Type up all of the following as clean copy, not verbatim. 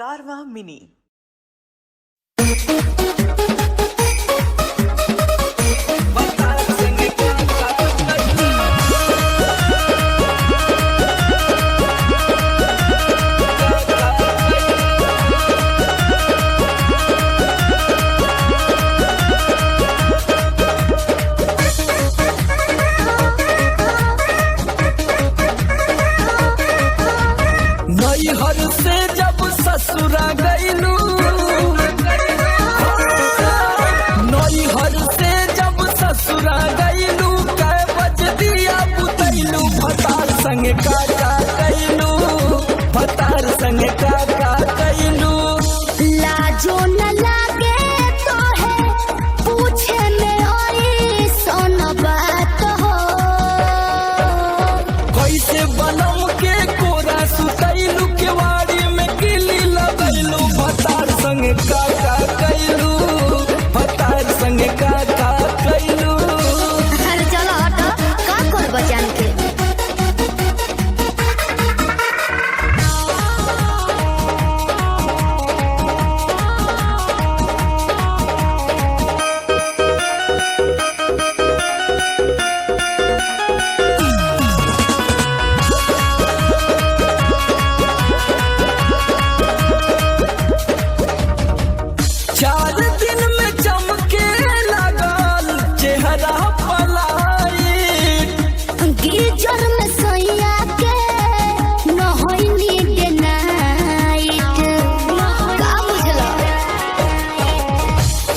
कारवां mini. नैहर से जब ससुरा गईलू, नैहर से जब ससुरा गईलू, कै बज दिया बुतैलू, भतार संग काका कैलू, भतार संग काका कैलू। लाजो न लागे तो है पूछे में और सोन बात हो। कैसे बनम के कोरा सुतैलू, केवाड़ी में किली लगैलू, भतार संग काका कैलू, भतार संग काका कैलू। अरे चलो हटो, का कर बचान के। चार दिन में चमके लगल चेहरा पलाई, गीजर में सैया के नहैनी डे नाइट। का बुझलो?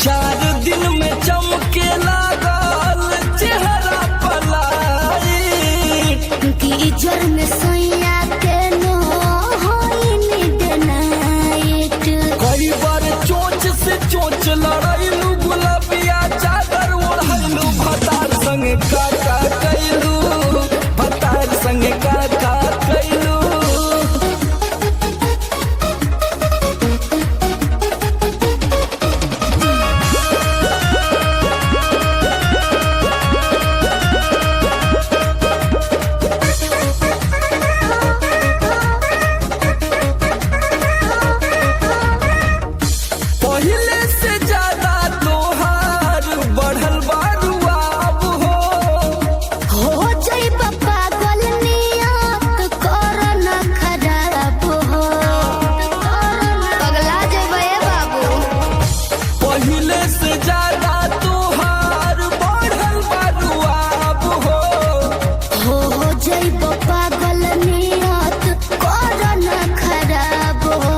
चार दिन में चमके लगल चेहरा पलाई, गीजर में सैया के नहैनी डे नाइट। कई बार चोंच से चोंच लड़ैलू, गुलाबिया चादर ओढ़ैलू, भतार संग काका कैलू, भतार संग काका कैलू। पहिले से ज्यादा तोहार बढ़ल बारुआ अब हो जाइब पागल नियत कर न खराब हो। पगला जेबे बाबू। पहिले से ज्यादा तोहार बढ़ल बारुआ अब हो जाइब पागल नियत कर न खराब हो।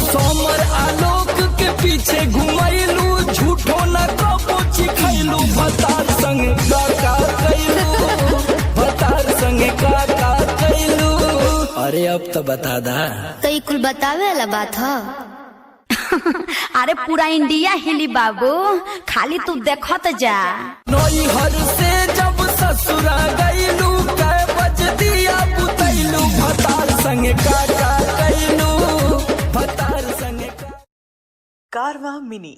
सोमर आलोक के पीछे घुमैलू, झूठो न कबो चिखैलू, भतार संग काका कैलू, भतार संग काका कैलू। अरे अब तो बता दा। तो ई कुल बतावे वाला बात ह। अरे पूरा इंडिया हिली बाबू, खाली तू देखत जा। नैहर से जब ससुरा गईलू, कै बज दिया बुतैलू, भतार संग काका कैलू, भतार संग कारवां मिनी।